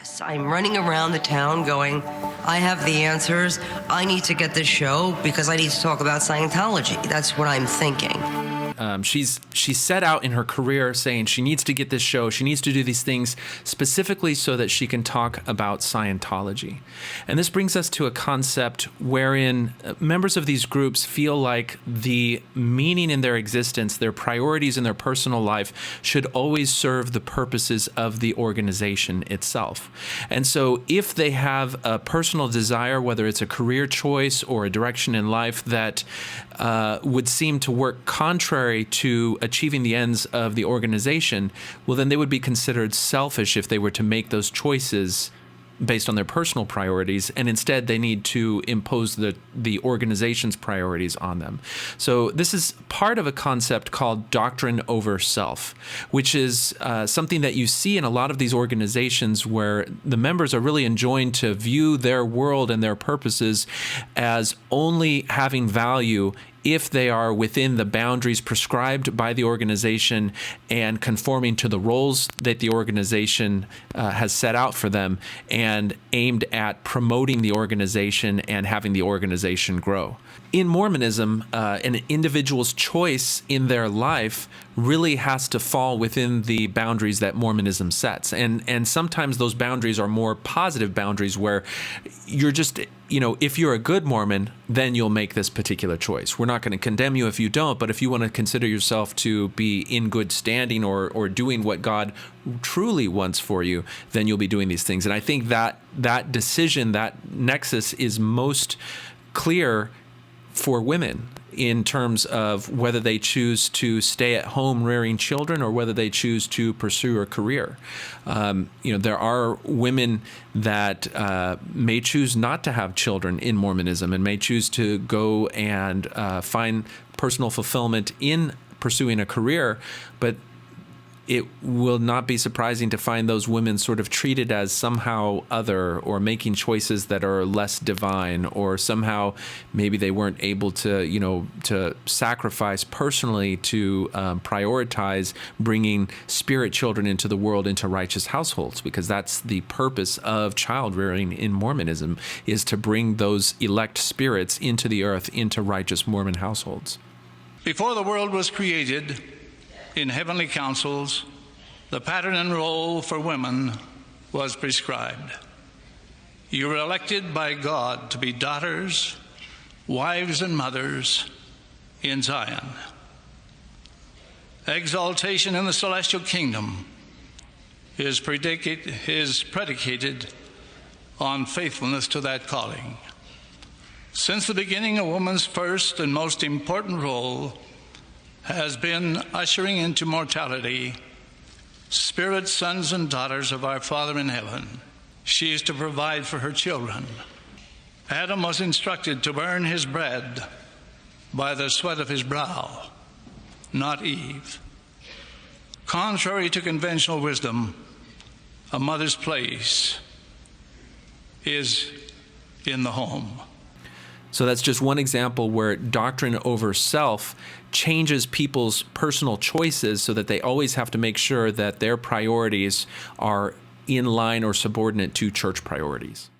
Yes, I'm running around the town going, I have the answers. I need to get this show because I need to talk about Scientology. That's what I'm thinking. She's set out in her career saying she needs to get this show. She needs to do these things specifically so that she can talk about Scientology. And this brings us to a concept wherein members of these groups feel like the meaning in their existence, their priorities in their personal life, should always serve the purposes of the organization itself. And so if they have a personal desire, whether it's a career choice or a direction in life that would seem to work contrary to achieving the ends of the organization, well, then they would be considered selfish if they were to make those choices based on their personal priorities, and instead they need to impose the organization's priorities on them. So this is part of a concept called doctrine over self, which is something that you see in a lot of these organizations where the members are really enjoined to view their world and their purposes as only having value if they are within the boundaries prescribed by the organization and conforming to the roles that the organization has set out for them and aimed at promoting the organization and having the organization grow. In Mormonism, an individual's choice in their life really has to fall within the boundaries that Mormonism sets. And sometimes those boundaries are more positive boundaries where you're just, if you're a good Mormon, then you'll make this particular choice. We're not going to condemn you if you don't, but if you want to consider yourself to be in good standing or doing what God truly wants for you, then you'll be doing these things. And I think that decision, that nexus is most clear for women in terms of whether they choose to stay at home rearing children or whether they choose to pursue a career. There are women that may choose not to have children in Mormonism and may choose to go and find personal fulfillment in pursuing a career, but it will not be surprising to find those women sort of treated as somehow other or making choices that are less divine, or somehow maybe they weren't able to sacrifice personally to prioritize bringing spirit children into the world, into righteous households, because that's the purpose of child rearing in Mormonism, is to bring those elect spirits into the earth, into righteous Mormon households. Before the world was created, in heavenly councils, the pattern and role for women was prescribed. You were elected by God to be daughters, wives, and mothers in Zion. Exaltation in the celestial kingdom is predicated on faithfulness to that calling. Since the beginning, a woman's first and most important role has been ushering into mortality spirit sons and daughters of our Father in heaven. She is to provide for her children. Adam was instructed to earn his bread by the sweat of his brow, not Eve. Contrary to conventional wisdom, a mother's place is in the home. So that's just one example where doctrine over self changes people's personal choices so that they always have to make sure that their priorities are in line or subordinate to church priorities.